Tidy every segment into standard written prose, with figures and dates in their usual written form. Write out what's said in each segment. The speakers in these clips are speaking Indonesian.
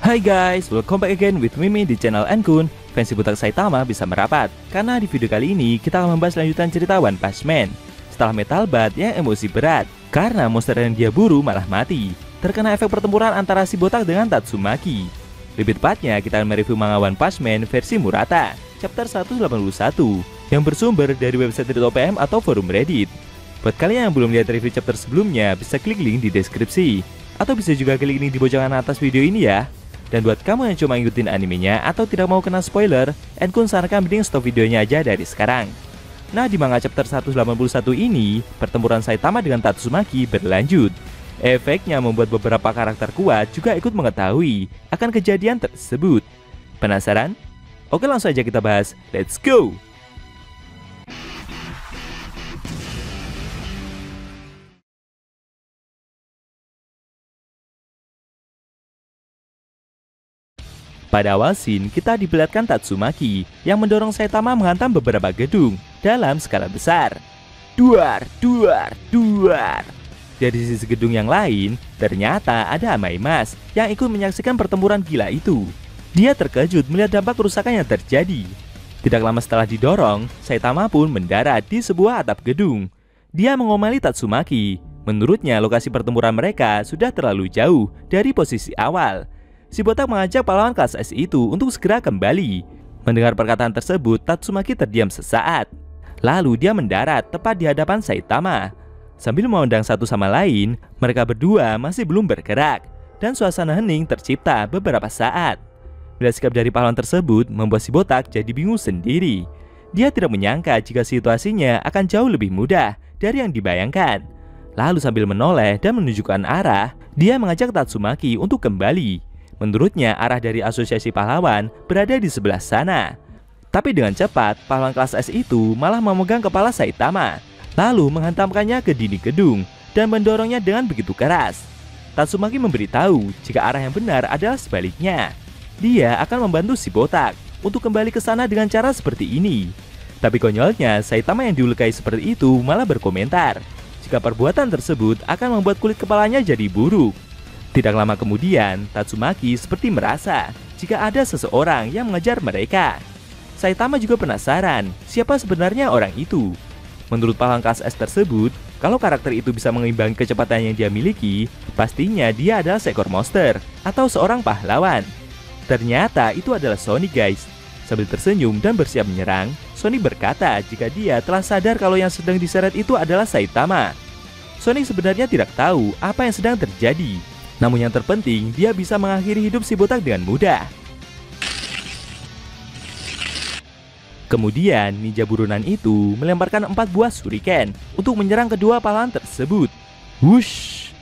Hai guys, welcome back again with Mimi di channel Enkun. Fans Botak Saitama bisa merapat, karena di video kali ini kita akan membahas lanjutan cerita One Punch Man. Setelah Metal Bat yang emosi berat, karena monster yang dia buru malah mati, terkena efek pertempuran antara si botak dengan Tatsumaki. Lebih tepatnya, kita akan mereview manga One Punch Man versi Murata, chapter 181, yang bersumber dari website Reddit.pm atau forum Reddit. Buat kalian yang belum lihat review chapter sebelumnya, bisa klik link di deskripsi, atau bisa juga klik link di pojokan atas video ini ya. Dan buat kamu yang cuma ngikutin animenya atau tidak mau kena spoiler, Enkun sarankan mending stop videonya aja dari sekarang. Nah, di manga chapter 181 ini, pertempuran Saitama dengan Tatsumaki berlanjut. Efeknya membuat beberapa karakter kuat juga ikut mengetahui akan kejadian tersebut. Penasaran? Oke, langsung aja kita bahas. Let's go! Pada awal scene, kita diperlihatkan Tatsumaki yang mendorong Saitama menghantam beberapa gedung dalam skala besar. Duar, duar, duar. Dari sisi gedung yang lain, ternyata ada Amaimas yang ikut menyaksikan pertempuran gila itu. Dia terkejut melihat dampak kerusakan yang terjadi. Tidak lama setelah didorong, Saitama pun mendarat di sebuah atap gedung. Dia mengomeli Tatsumaki. Menurutnya, lokasi pertempuran mereka sudah terlalu jauh dari posisi awal. Si botak mengajak pahlawan kelas S itu untuk segera kembali. Mendengar perkataan tersebut, Tatsumaki terdiam sesaat. Lalu dia mendarat tepat di hadapan Saitama. Sambil memandang satu sama lain, mereka berdua masih belum bergerak. Dan suasana hening tercipta beberapa saat. Bila sikap dari pahlawan tersebut membuat si botak jadi bingung sendiri. Dia tidak menyangka jika situasinya akan jauh lebih mudah dari yang dibayangkan. Lalu sambil menoleh dan menunjukkan arah, dia mengajak Tatsumaki untuk kembali. Menurutnya, arah dari asosiasi pahlawan berada di sebelah sana. Tapi dengan cepat, pahlawan kelas S itu malah memegang kepala Saitama, lalu menghantamkannya ke dinding gedung dan mendorongnya dengan begitu keras. Tatsumaki memberitahu jika arah yang benar adalah sebaliknya. Dia akan membantu si botak untuk kembali ke sana dengan cara seperti ini. Tapi konyolnya, Saitama yang dilukai seperti itu malah berkomentar jika perbuatan tersebut akan membuat kulit kepalanya jadi buruk. Tidak lama kemudian, Tatsumaki seperti merasa jika ada seseorang yang mengejar mereka. Saitama juga penasaran siapa sebenarnya orang itu. Menurut pahlawan kelas S tersebut, kalau karakter itu bisa mengimbangi kecepatan yang dia miliki, pastinya dia adalah seekor monster atau seorang pahlawan. Ternyata itu adalah Sonic, guys. Sambil tersenyum dan bersiap menyerang, Sonic berkata jika dia telah sadar kalau yang sedang diseret itu adalah Saitama. Sonic sebenarnya tidak tahu apa yang sedang terjadi. Namun yang terpenting, dia bisa mengakhiri hidup si botak dengan mudah. Kemudian, ninja buronan itu melemparkan 4 buah shuriken untuk menyerang kedua pahlawan tersebut. Wush!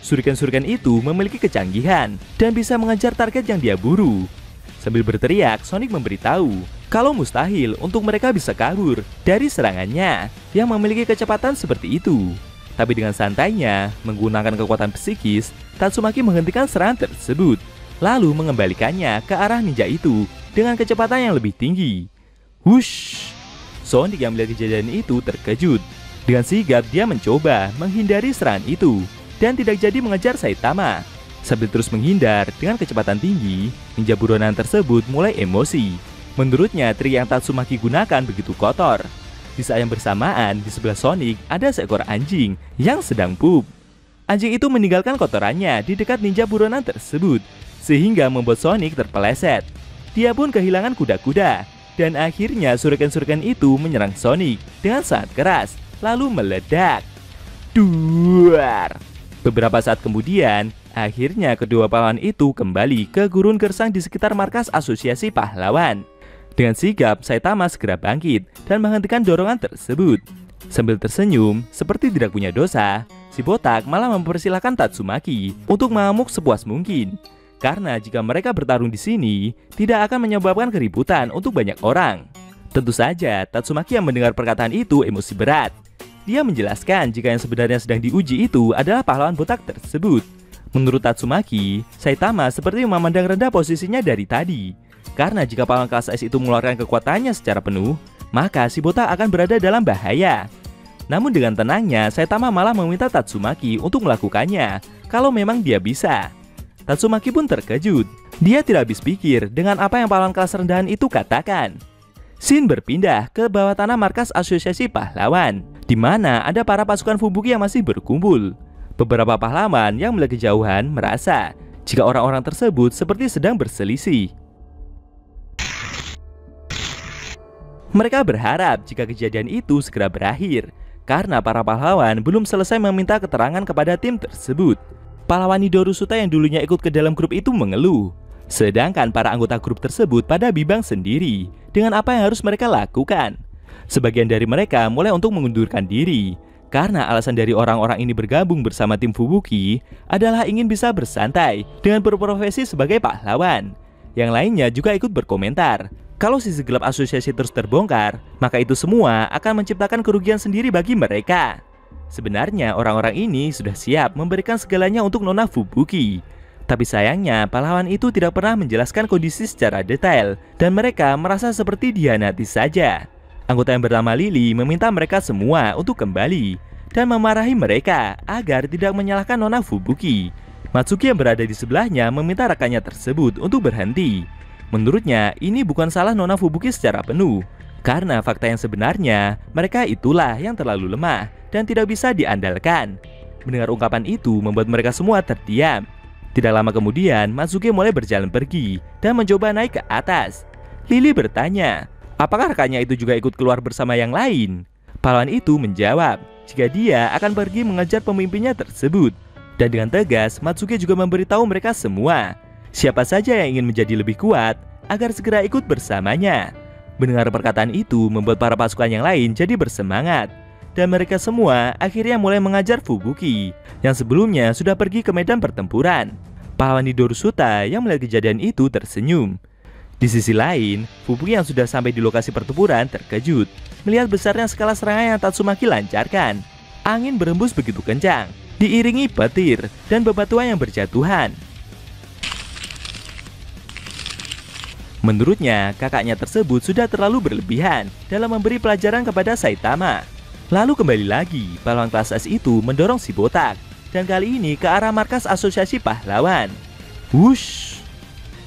Shuriken-shuriken itu memiliki kecanggihan dan bisa mengejar target yang dia buru. Sambil berteriak, Sonic memberitahu kalau mustahil untuk mereka bisa kabur dari serangannya yang memiliki kecepatan seperti itu. Tapi dengan santainya, menggunakan kekuatan psikis, Tatsumaki menghentikan serangan tersebut, lalu mengembalikannya ke arah ninja itu dengan kecepatan yang lebih tinggi. Wush! Sonic yang melihat kejadian itu terkejut. Dengan sigap dia mencoba menghindari serangan itu dan tidak jadi mengejar Saitama. Sambil terus menghindar dengan kecepatan tinggi, ninja buronan tersebut mulai emosi. Menurutnya, trik yang Tatsumaki gunakan begitu kotor. Di saat yang bersamaan, di sebelah Sonic ada seekor anjing yang sedang pup. Anjing itu meninggalkan kotorannya di dekat ninja buronan tersebut, sehingga membuat Sonic terpeleset. Dia pun kehilangan kuda-kuda, dan akhirnya shuriken-shuriken itu menyerang Sonic dengan sangat keras, lalu meledak. Duar! Beberapa saat kemudian, akhirnya kedua pahlawan itu kembali ke gurun gersang di sekitar markas asosiasi pahlawan. Dengan sigap, Saitama segera bangkit dan menghentikan dorongan tersebut. Sambil tersenyum, seperti tidak punya dosa, si botak malah mempersilahkan Tatsumaki untuk mengamuk sepuas mungkin. Karena jika mereka bertarung di sini, tidak akan menyebabkan keributan untuk banyak orang. Tentu saja, Tatsumaki yang mendengar perkataan itu emosi berat. Dia menjelaskan jika yang sebenarnya sedang diuji itu adalah pahlawan botak tersebut. Menurut Tatsumaki, Saitama seperti memandang rendah posisinya dari tadi. Karena jika pahlawan kelas S itu mengeluarkan kekuatannya secara penuh, maka si botak akan berada dalam bahaya. Namun dengan tenangnya, Saitama malah meminta Tatsumaki untuk melakukannya kalau memang dia bisa. Tatsumaki pun terkejut Dia tidak habis pikir dengan apa yang pahlawan kelas rendahan itu katakan. Scene berpindah ke bawah tanah markas Asosiasi Pahlawan, di mana ada para pasukan Fubuki yang masih berkumpul. Beberapa pahlawan yang melihat kejauhan merasa jika orang-orang tersebut seperti sedang berselisih. Mereka berharap jika kejadian itu segera berakhir, karena para pahlawan belum selesai meminta keterangan kepada tim tersebut. Pahlawan Nidorusuta yang dulunya ikut ke dalam grup itu mengeluh, sedangkan para anggota grup tersebut pada bimbang sendiri dengan apa yang harus mereka lakukan. Sebagian dari mereka mulai untuk mengundurkan diri, karena alasan dari orang-orang ini bergabung bersama tim Fubuki adalah ingin bisa bersantai dengan berprofesi sebagai pahlawan. Yang lainnya juga ikut berkomentar, kalau sisi gelap asosiasi terus terbongkar, maka itu semua akan menciptakan kerugian sendiri bagi mereka. Sebenarnya orang-orang ini sudah siap memberikan segalanya untuk Nona Fubuki. Tapi sayangnya pahlawan itu tidak pernah menjelaskan kondisi secara detail, dan mereka merasa seperti dihianati saja. Anggota yang bernama Lily meminta mereka semua untuk kembali dan memarahi mereka agar tidak menyalahkan Nona Fubuki. Matsuki yang berada di sebelahnya meminta rekannya tersebut untuk berhenti. Menurutnya ini bukan salah Nona Fubuki secara penuh, karena fakta yang sebenarnya mereka itulah yang terlalu lemah dan tidak bisa diandalkan. Mendengar ungkapan itu membuat mereka semua terdiam. Tidak lama kemudian Matsuki mulai berjalan pergi dan mencoba naik ke atas. Lily bertanya, apakah rekannya itu juga ikut keluar bersama yang lain? Pahlawan itu menjawab jika dia akan pergi mengejar pemimpinnya tersebut. Dan dengan tegas Matsuki juga memberitahu mereka semua siapa saja yang ingin menjadi lebih kuat agar segera ikut bersamanya. Mendengar perkataan itu membuat para pasukan yang lain jadi bersemangat, dan mereka semua akhirnya mulai mengajar Fubuki yang sebelumnya sudah pergi ke medan pertempuran. Pahlawan Nidorusuta yang melihat kejadian itu tersenyum. Di sisi lain, Fubuki yang sudah sampai di lokasi pertempuran terkejut melihat besarnya skala serangan yang Tatsumaki lancarkan. Angin berembus begitu kencang, diiringi petir dan bebatuan yang berjatuhan. Menurutnya, kakaknya tersebut sudah terlalu berlebihan dalam memberi pelajaran kepada Saitama. Lalu kembali lagi, pahlawan kelas S itu mendorong si botak, dan kali ini ke arah markas Asosiasi Pahlawan. Wush!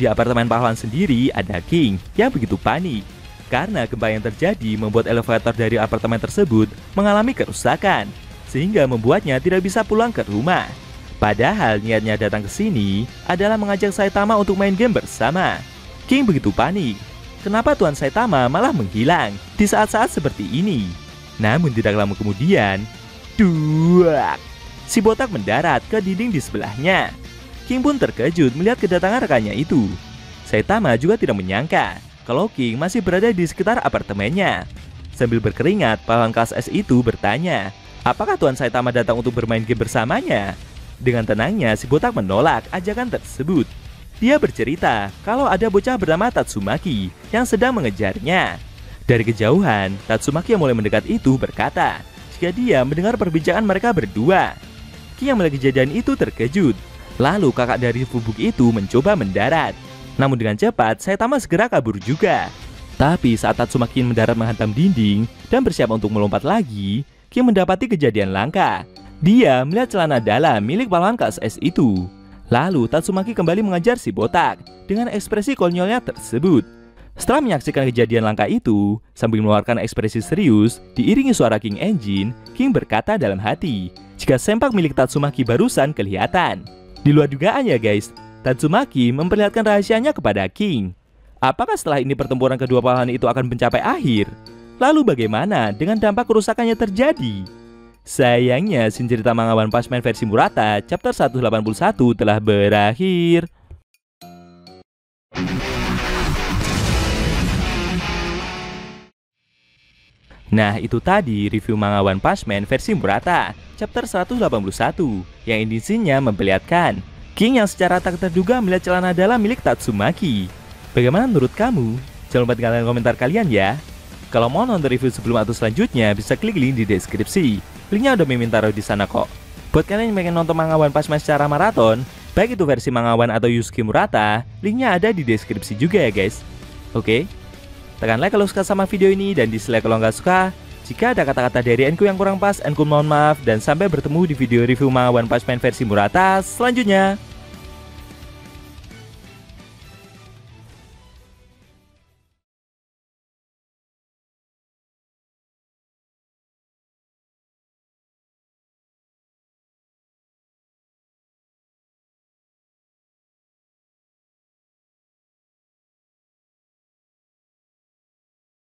Di apartemen pahlawan sendiri ada King yang begitu panik, karena gempa yang terjadi membuat elevator dari apartemen tersebut mengalami kerusakan, sehingga membuatnya tidak bisa pulang ke rumah. Padahal niatnya datang ke sini adalah mengajak Saitama untuk main game bersama. King begitu panik, kenapa Tuan Saitama malah menghilang di saat-saat seperti ini? Namun tidak lama kemudian, duak, si botak mendarat ke dinding di sebelahnya. King pun terkejut melihat kedatangan rekannya itu. Saitama juga tidak menyangka kalau King masih berada di sekitar apartemennya. Sambil berkeringat, pahlawan kelas S itu bertanya, apakah Tuan Saitama datang untuk bermain game bersamanya? Dengan tenangnya, si botak menolak ajakan tersebut. Dia bercerita kalau ada bocah bernama Tatsumaki yang sedang mengejarnya. Dari kejauhan, Tatsumaki yang mulai mendekat itu berkata jika dia mendengar perbincangan mereka berdua. King yang melihat kejadian itu terkejut. Lalu kakak dari Fubuki itu mencoba mendarat. Namun dengan cepat, Saitama segera kabur juga. Tapi saat Tatsumaki mendarat menghantam dinding dan bersiap untuk melompat lagi, King mendapati kejadian langka. Dia melihat celana dalam milik pahlawan kelas S itu. Lalu Tatsumaki kembali mengajar si botak dengan ekspresi konyolnya tersebut. Setelah menyaksikan kejadian langka itu, sambil mengeluarkan ekspresi serius, diiringi suara King Engine, King berkata dalam hati, jika sempak milik Tatsumaki barusan kelihatan. Di luar dugaan ya guys, Tatsumaki memperlihatkan rahasianya kepada King. Apakah setelah ini pertempuran kedua pahlawan itu akan mencapai akhir? Lalu bagaimana dengan dampak kerusakannya terjadi? Sayangnya, scene cerita manga One Punch Man versi Murata chapter 181 telah berakhir. Nah, itu tadi review manga One Punch Man versi Murata chapter 181 yang intinya memperlihatkan King yang secara tak terduga melihat celana dalam milik Tatsumaki. Bagaimana menurut kamu? Jangan lupa tinggalkan komentar kalian ya. Kalau mau nonton review sebelum atau selanjutnya, bisa klik link di deskripsi. Linknya udah mimin taruh di sana kok. Buat kalian yang pengen nonton manga One Punch Man secara maraton, baik itu versi manga One atau Yusuke Murata, linknya ada di deskripsi juga ya guys. Oke? Tekan like kalau suka sama video ini dan dislike kalau nggak suka. Jika ada kata-kata dari Enku yang kurang pas, Enku mohon maaf, dan sampai bertemu di video review manga One Punch Man versi Murata selanjutnya.